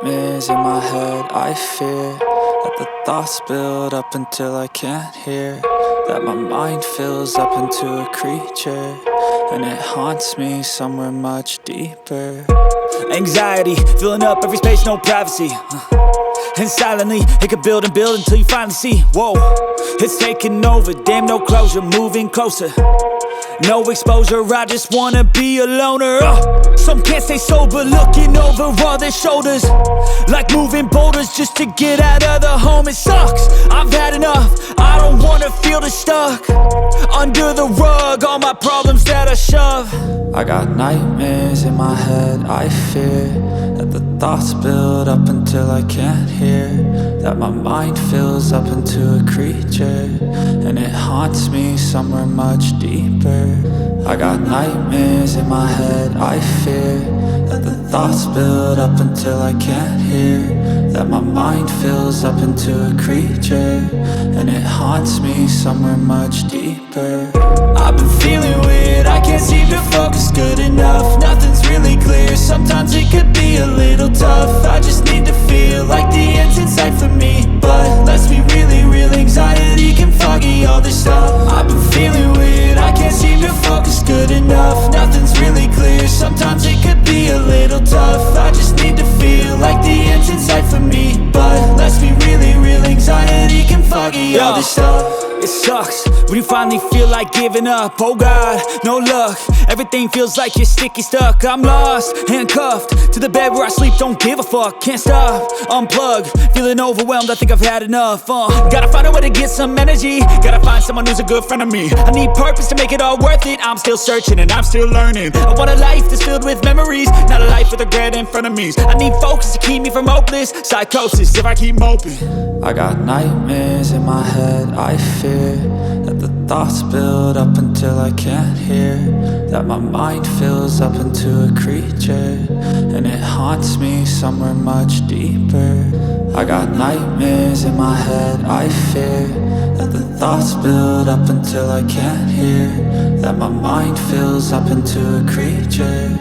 nightmares in my head. I fear that the thoughts build up until I can't hear, that my mind fills up into a creature, and it haunts me somewhere much deeper. Anxiety, filling up every space, no privacy. And silently, it could build and build until you finally see, whoa, it's taking over, damn no closure, moving closer. No exposure, I just wanna be a loner. Some can't stay sober, looking over all their shoulders, like moving boulders just to get out of the home. It sucks, I've had enough, I don't wanna feel the stuck under the rug, all my problems that I shove. I got nightmares in my head. I fear that the thoughts build up until I can't hear, that my mind fills up into a creature, and it haunts me somewhere much deeper. I got nightmares in my head. I fear that the thoughts build up until I can't hear, that my mind fills up into a creature, and it haunts me somewhere much deeper. I've been feeling weird, I can't seem to focus good enough. Nothing's really clear, sometimes it could be a little tough. I just need to feel like the end's in sight for me, but let's be really real, anxiety can foggy all this stuff. I've been feeling weird, I can't seem to focus good enough. Nothing's really clear, sometimes it could be a little tough. I just need to feel like the end's in sight for me, but let's be really real, anxiety can foggy all this stuff. It sucks when you finally feel like giving up. Oh God, no luck, everything feels like you're sticky stuck. I'm lost, handcuffed to the bed where I sleep, don't give a fuck. Can't stop, unplug, feeling overwhelmed, I think I've had enough. Gotta find a way to get some energy, gotta find someone who's a good friend of me. I need purpose to make it all worth it, I'm still searching and I'm still learning. I want a life that's filled with memories, not a life with regret and frenemies. I need focus to keep me from hopeless psychosis if I keep moping. I got nightmares in my head. I fear that the thoughts build up until I can't hear, that my mind fills up into a creature, and it haunts me somewhere much deeper. I got nightmares in my head. I fear that the thoughts build up until I can't hear, that my mind fills up into a creature,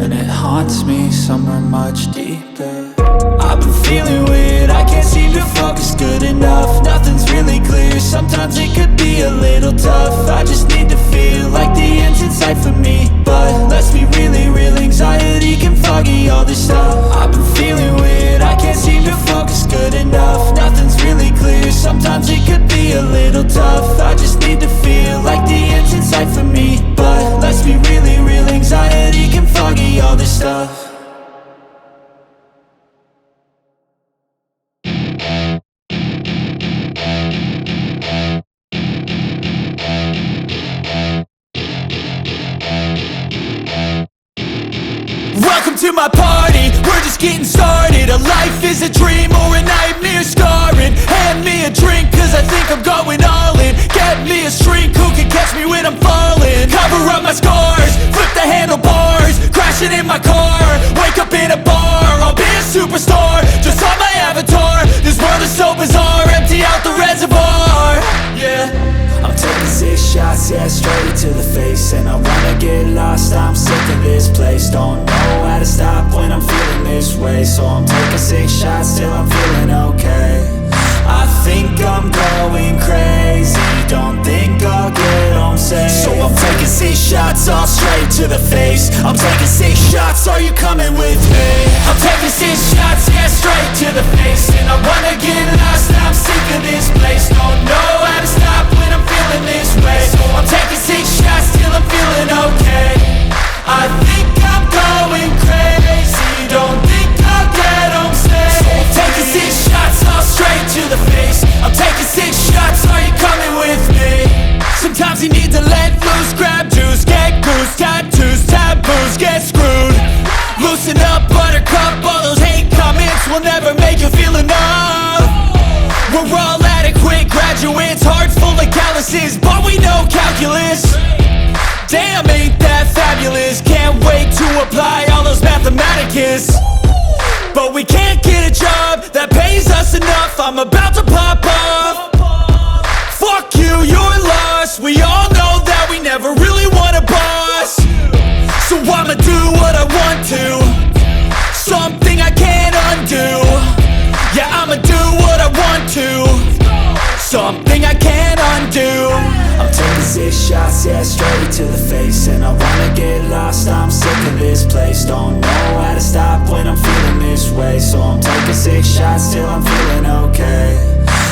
and it haunts me somewhere much deeper. I've been feeling weird, I can't seem to focus good enough. Nothing's really clear, sometimes it could be a little tough. I just need to feel like the end's in sight for me, but let's be really real, anxiety can foggy all this stuff. I've been feeling weird, I can't seem to focus good enough. Nothing's really clear, sometimes it could be a little tough. I just need to feel like the end's in sight for me, but let's be really real, anxiety can foggy all this stuff. Welcome to my party, we're just getting started. A life is a dream or a nightmare scarring. Hand me a drink cause I think I'm going all in. Get me a shrink who can catch me when I'm falling. Cover up my scars, flip the handlebars, crashing in my car, wake up in a bar. I'll be a superstar, just on my avatar. This world is so bizarre, empty out the reservoir. Yeah, I'm taking 6 shots, yeah, straight to the face. And I wanna get lost, I'm sick of this place. Don't know how to stop when I'm feeling this way, so I'm taking 6 shots till I'm feeling okay. I think I'm going crazy, don't think I'll get home safe. So I'm taking 6 shots all straight to the face. I'm taking 6 shots, are you coming with me? I'm taking 6 shots, yeah, straight to the face. And I wanna get lost, I'm sick of this place. Don't know how to stop when I'm feeling this way, so I'm taking 6 shots till I'm feeling okay. I think I'm going crazy, don't think I'll get home safe. So I'm taking 6 shots all straight to the face. I'm taking 6 shots, are you coming with me? Sometimes you need to let loose, grab juice, get goose, tattoos, taboos, get screwed. Loosen up, buttercup, all those hate comments will never make you feel enough. We're all adequate graduates, hearts full of calluses, but we know calculus. Damn, ain't that fabulous, can't wait to apply all those mathematicus. But we can't get a job that pays us enough, I'm about to pop off. Fuck you, you're lost, we all know that we never really want a boss. So I'ma do what I want to, something I can't undo. this place. Don't know how to stop when I'm feeling this way. So I'm taking 6 shots till I'm feeling okay.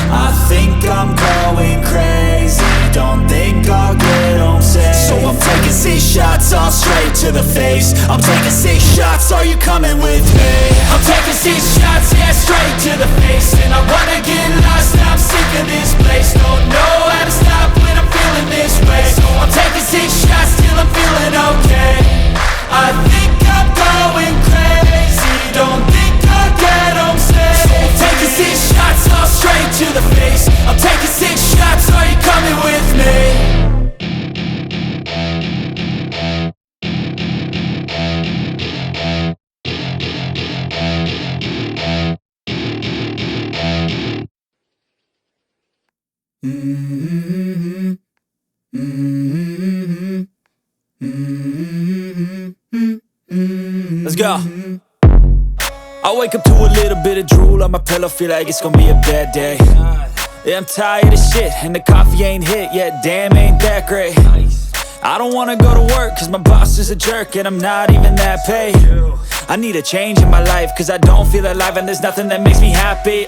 I think I'm going crazy, don't think I'll get home safe. So I'm taking 6 shots all straight to the face. I'm taking 6 shots, are you coming with me? I'm taking 6 shots, yeah, straight to the face. And I wanna get lost, I'm sick of this place. Don't know how to stop when I'm feeling this way. So I'm taking 6 shots till I'm feeling okay. I think I'm going crazy, don't think I'll get home safe. So I'm taking 6 shots all straight to the face. I'm taking 6 shots, are you coming with me? Let's go. I wake up to a little bit of drool on my pillow, feel like it's gonna be a bad day. Yeah, I'm tired of shit, and the coffee ain't hit yet, damn, ain't that great. I don't wanna go to work, cause my boss is a jerk, and I'm not even that paid. I need a change in my life, cause I don't feel alive, and there's nothing that makes me happy.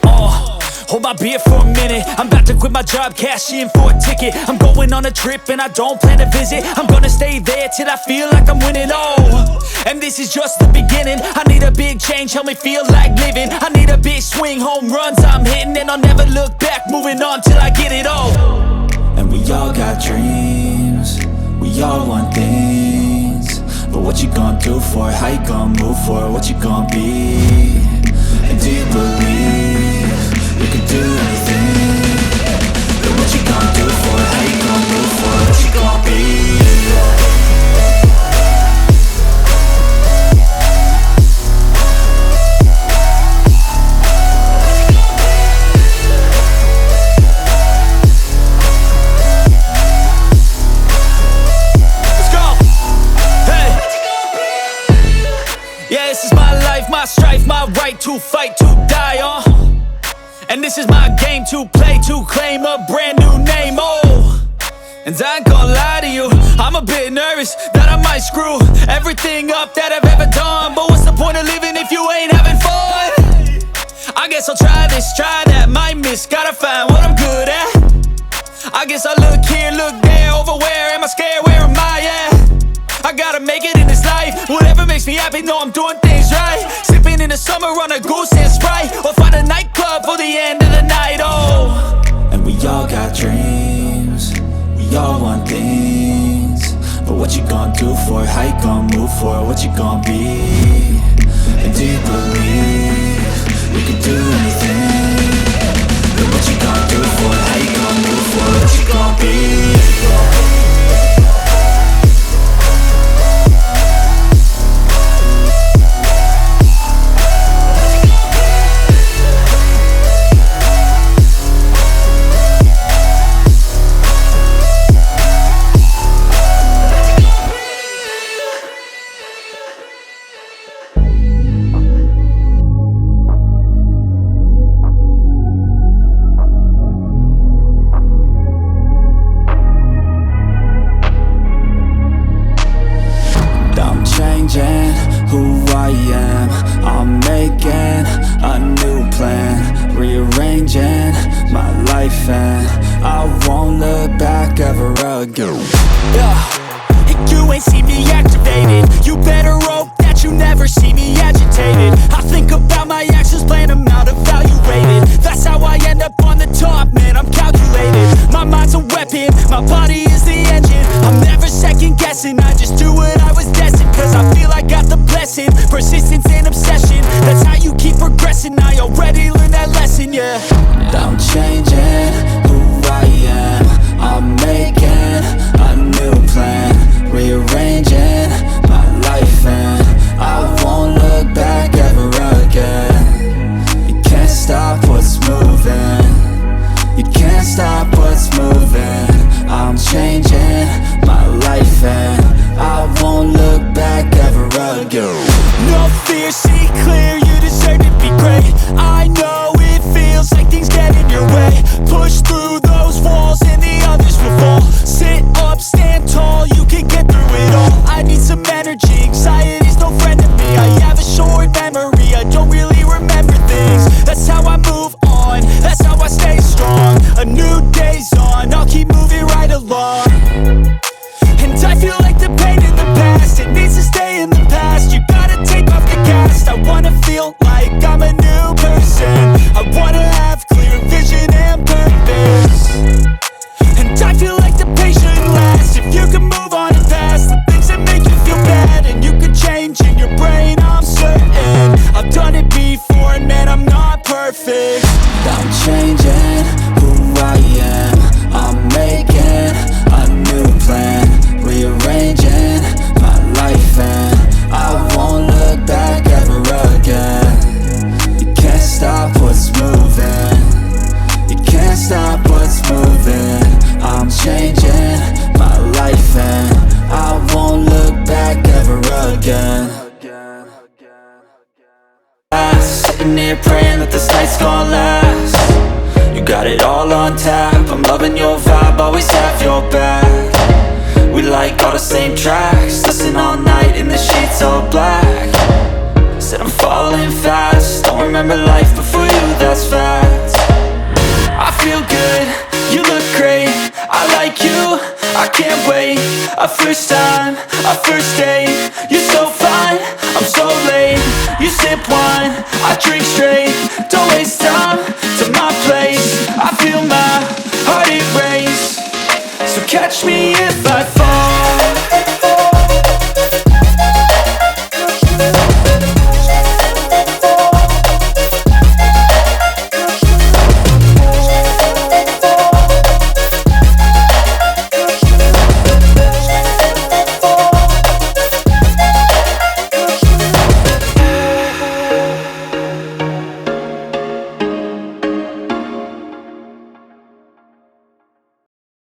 Hold my beer for a minute, I'm about to quit my job, cash in for a ticket. I'm going on a trip and I don't plan to visit. I'm gonna stay there till I feel like I'm winning, and this is just the beginning. I need a big change, help me feel like living. I need a big swing, home runs I'm hitting. And I'll never look back, moving on till I get it all. And we all got dreams, we all want things. But what you gonna do for it? How you gonna move for it? What you gonna be? And do you believe you can do anything? But what you gonna do for it? How you gonna move for it? What you gonna be? My strife, my right to fight, to die on. And this is my game to play, to claim a brand new name, And I ain't gonna lie to you, I'm a bit nervous that I might screw everything up that I've ever done. But what's the point of living if you ain't having fun? I guess I'll try this, try that, might miss, gotta find what I'm good at. I guess I look here, look there, over where am I scared, where am I at? I gotta make it in this life, whatever makes me happy, know I'm doing things right. Sipping in the summer on a goose and Sprite, or find a nightclub for the end of the night, And we all got dreams, we all want things. But what you gonna do for it? How you gonna move for it? What you gonna be? And do you believe you can do anything? But what you gonna do for it? How you gonna move for it? What you gonna be? Who I am, I'm making a new plan, rearranging my life, and I won't look back ever again. You ain't see me activated, you better hope that you never see me agitated. I think about my actions, plan them out, evaluated. That's how I end up on the top, man, I'm calculated. My mind's a weapon, my body is the engine. I'm never second guessing, I just do what I was destined. Cause I feel I got the blessing, persistence and obsession. That's how you keep progressing, I already learned that lesson, yeah. I'm changing who I am, I'm making a new plan, rearranging my life, and I won't look back ever again. You can't stop what's moving, you can't stop what's moving. I'm changing my life, and I won't look back ever again. No fear, see clear, you deserve to be great. I know it feels like things get in your way. Push through those walls and the others will fall. perfect. I'm changing who I am. I'm making a new plan, rearranging my life, and I won't look back ever again. You can't stop what's moving. You can't stop what's moving. I'm changing my life, and I won't look back ever again. Sitting here praying that this night's gonna last. You got it all on tap, I'm loving your vibe, always have your back. We like all the same tracks, listen all night in the sheets all black. Said I'm falling fast, don't remember life before you, that's fact. I feel good, you look great, I like you, I can't wait. A first time, a first date, you're so fine, I'm so late. You sip wine, I drink straight, don't